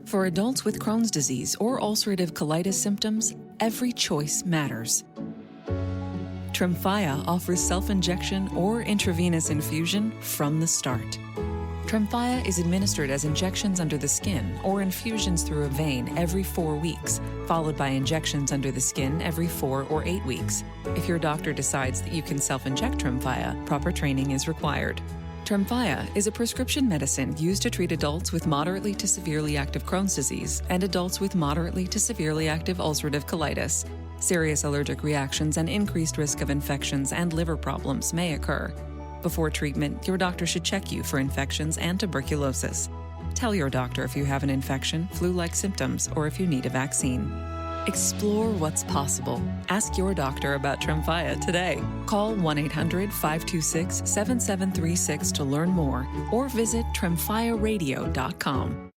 For adults with Crohn's disease or ulcerative colitis symptoms, every choice matters. Tremfya offers self-injection or intravenous infusion from the start. Tremfya is administered as injections under the skin or infusions through a vein every 4 weeks, followed by injections under the skin every 4 or 8 weeks. If your doctor decides that you can self-inject Tremfya, proper training is required. Tremfya is a prescription medicine used to treat adults with moderately to severely active Crohn's disease and adults with moderately to severely active ulcerative colitis. Serious allergic reactions and increased risk of infections and liver problems may occur. Before treatment, your doctor should check you for infections and tuberculosis. Tell your doctor if you have an infection, flu-like symptoms, or if you need a vaccine. Explore what's possible. Ask your doctor about Tremfya today. Call 1-800-526-7736 to learn more or visit tremfyaradio.com.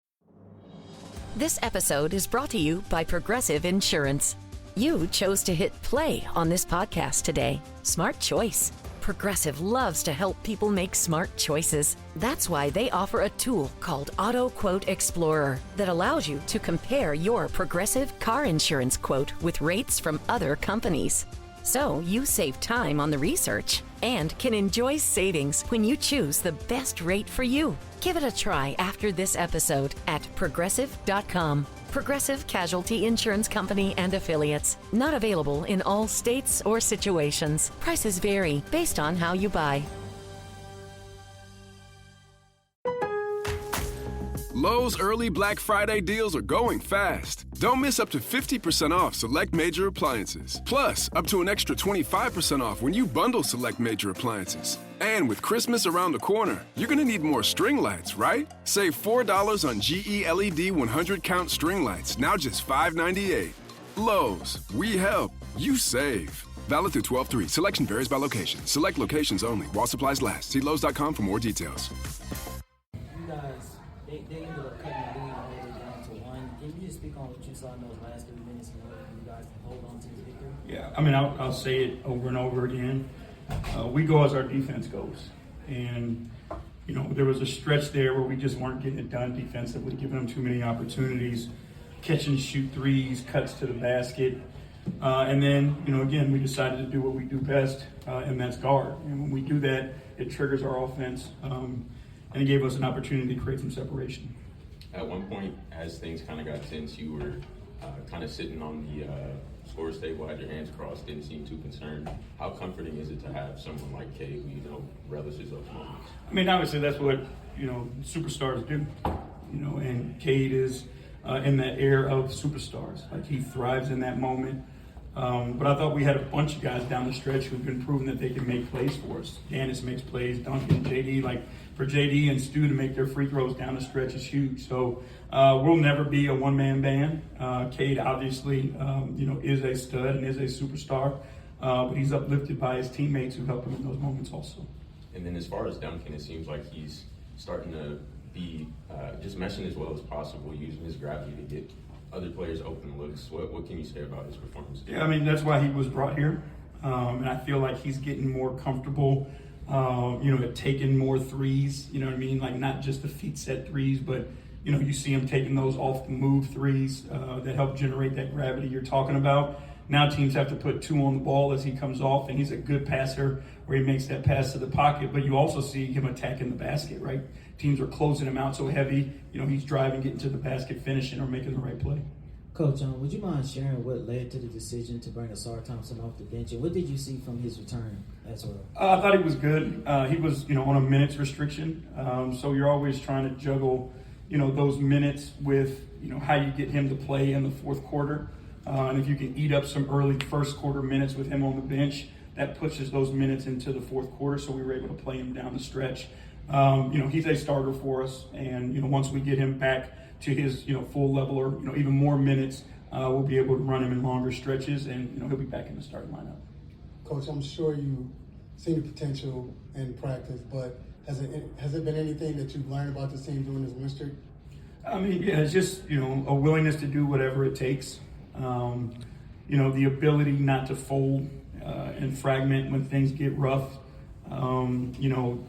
This episode is brought to you by Progressive Insurance. You chose to hit play on this podcast today. Smart choice. Progressive loves to help people make smart choices. That's why they offer a tool called Auto Quote Explorer that allows you to compare your Progressive car insurance quote with rates from other companies. So you save time on the research and can enjoy savings when you choose the best rate for you. Give it a try after this episode at Progressive.com. Progressive Casualty Insurance Company and Affiliates. Not available in all states or situations. Prices vary based on how you buy. Lowe's early Black Friday deals are going fast. Don't miss up to 50% off select major appliances. Plus, up to an extra 25% off when you bundle select major appliances. And with Christmas around the corner, you're going to need more string lights, right? Save $4 on GE LED 100-count string lights, now just $5.98. Lowe's, we help, you save. Valid through 12/3. Selection varies by location. Select locations only. While supplies last. See Lowe's.com for more details. You guys, they ended up cutting the lead all the way down to 1. Can you just speak on what you saw in those last 3 minutes in order for you guys to hold on to this victory? Yeah, I mean, I'll say it over and over again. We go as our defense goes. And, you know, there was a stretch there where we just weren't getting it done defensively, giving them too many opportunities, catch and shoot threes, cuts to the basket. And then, you know, again, we decided to do what we do best, and that's guard. And when we do that, it triggers our offense, and it gave us an opportunity to create some separation. At one point, as things kind of got tense, you were kind of sitting on the scorer's table, had your hands crossed, didn't seem too concerned. How comforting is it to have someone like Cade who, you know, relishes those moments? I mean, obviously that's what, you know, superstars do, you know, and Cade is in that era of superstars. Like, he thrives in that moment. But I thought we had a bunch of guys down the stretch who've been proven that they can make plays for us. Dennis makes plays, Duncan, JD. Like, for JD and Stu to make their free throws down the stretch is huge. So we'll never be a one-man band. Cade obviously, you know, is a stud and is a superstar. But he's uplifted by his teammates who help him in those moments also. And then as far as Duncan, it seems like he's starting to be just meshing as well as possible, using his gravity to get other players open looks. What can you say about his performance? Yeah, I mean, that's why he was brought here. And I feel like he's getting more comfortable, you know, at taking more threes, you know what I mean? Like, not just the feet set threes, but, you know, you see him taking those off the move threes that help generate that gravity you're talking about. Now teams have to put 2 on the ball as he comes off, and he's a good passer where he makes that pass to the pocket, but you also see him attacking the basket, right? Teams are closing him out so heavy, you know, he's driving, getting to the basket, finishing, or making the right play. Coach, would you mind sharing what led to the decision to bring Asar Thompson off the bench, and what did you see from his return as well? I thought he was good. He was, you know, on a minutes restriction, so you're always trying to juggle, you know, those minutes with, you know, how you get him to play in the fourth quarter. And if you can eat up some early first quarter minutes with him on the bench, that pushes those minutes into the fourth quarter, so we were able to play him down the stretch. You know, he's a starter for us, and, you know, once we get him back to his, you know, full level or, you know, even more minutes, we'll be able to run him in longer stretches, and, you know, he'll be back in the starting lineup. Coach, I'm sure you've seen the potential in practice, but has it been anything that you've learned about the team during this win streak? I mean, yeah, it's just, you know, a willingness to do whatever it takes. You know, the ability not to fold and fragment when things get rough. You know,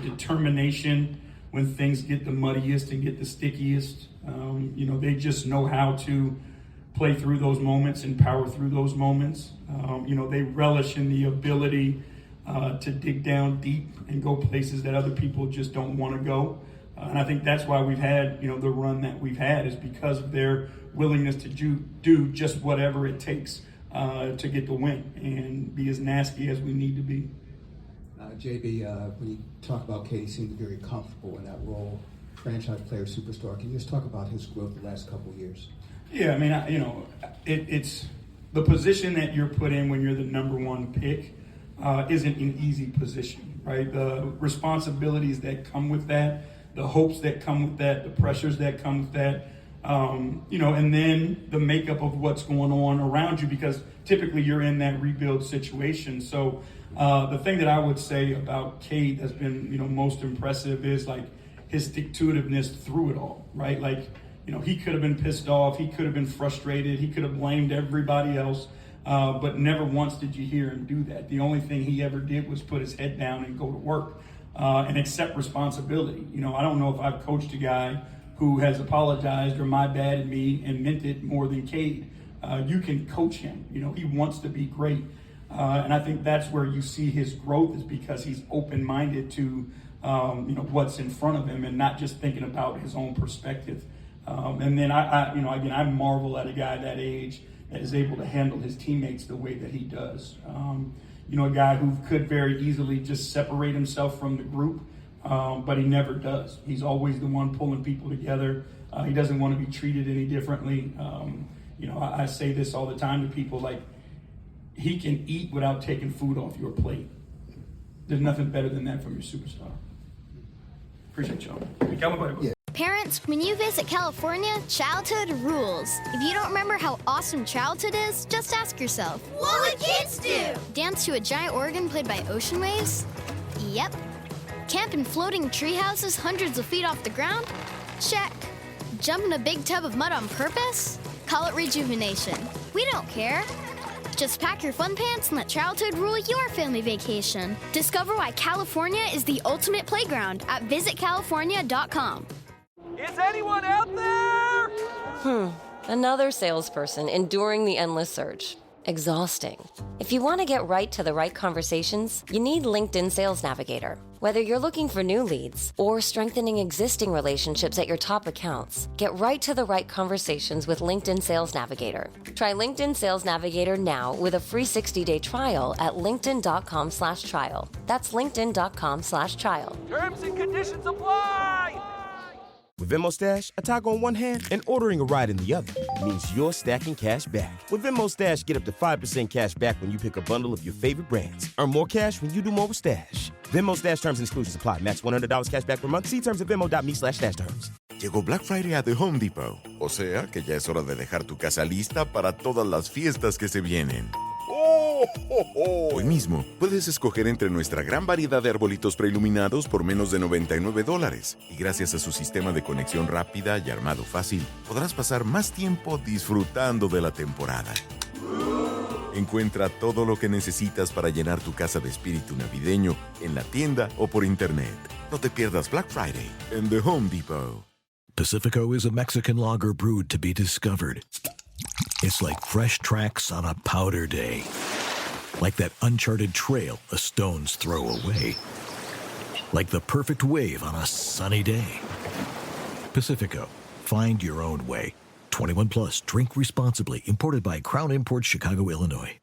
determination when things get the muddiest and get the stickiest. They just know how to play through those moments and power through those moments. They relish in the ability to dig down deep and go places that other people just don't want to go. And I think that's why we've had, the run that we've had, is because of their willingness to do just whatever it takes to get the win and be as nasty as we need to be. JB, when you talk about Cade, he seemed very comfortable in that role, franchise player, superstar. Can you just talk about his growth the last couple of years? Yeah, I mean, it's the position that you're put in when you're the number one pick isn't an easy position, right? The responsibilities that come with that, the hopes that come with that, the pressures that come with that, and then the makeup of what's going on around you, because typically you're in that rebuild situation. So the thing that I would say about Cade that's been, most impressive is like his stick-to-itiveness through it all, right? Like, he could have been pissed off, he could have been frustrated, he could have blamed everybody else, but never once did you hear him do that. The only thing he ever did was put his head down and go to work and accept responsibility. I don't know if I've coached a guy who has apologized or my bad at me and meant it more than Cade. You can coach him. He wants to be great. And I think that's where you see his growth, is because he's open-minded to, what's in front of him and not just thinking about his own perspective. And then I marvel at a guy that age that is able to handle his teammates the way that he does. A guy who could very easily just separate himself from the group, but he never does. He's always the one pulling people together. He doesn't want to be treated any differently. I say this all the time to people, like, he can eat without taking food off your plate. There's nothing better than that from your superstar. Appreciate y'all. Yeah. Parents, when you visit California, childhood rules. If you don't remember how awesome childhood is, just ask yourself, what would kids do? Dance to a giant organ played by ocean waves? Yep. Camp in floating tree houses hundreds of feet off the ground? Check. Jump in a big tub of mud on purpose? Call it rejuvenation. We don't care. Just pack your fun pants and let childhood rule your family vacation. Discover why California is the ultimate playground at visitcalifornia.com. Is anyone out there? Another salesperson enduring the endless search. Exhausting. If you want to get right to the right conversations, you need LinkedIn Sales Navigator. Whether you're looking for new leads or strengthening existing relationships at your top accounts, get right to the right conversations with LinkedIn Sales Navigator. Try LinkedIn Sales Navigator now with a free 60-day trial at linkedin.com/trial. That's linkedin.com/trial. Terms and conditions apply! With Venmo Stash, a toggle on one hand and ordering a ride in the other means you're stacking cash back. With Venmo Stash, get up to 5% cash back when you pick a bundle of your favorite brands. Earn more cash when you do more with Stash. Venmo Stash terms and exclusions apply. Max $100 cash back per month. See terms at venmo.me/stash terms. Llegó Black Friday a The Home Depot. O sea que ya es hora de dejar tu casa lista para todas las fiestas que se vienen. Hoy mismo puedes escoger entre nuestra gran variedad de arbolitos preiluminados por menos de $99. Y gracias a su sistema de conexión rápida y armado fácil, podrás pasar más tiempo disfrutando de la temporada. Encuentra todo lo que necesitas para llenar tu casa de espíritu navideño en la tienda o por internet. No te pierdas Black Friday en The Home Depot. Pacifico is a Mexican lager brewed to be discovered. It's like fresh tracks on a powder day. Like that uncharted trail a stone's throw away. Like the perfect wave on a sunny day. Pacifico. Find your own way. 21 plus. Drink responsibly. Imported by Crown Imports, Chicago, Illinois.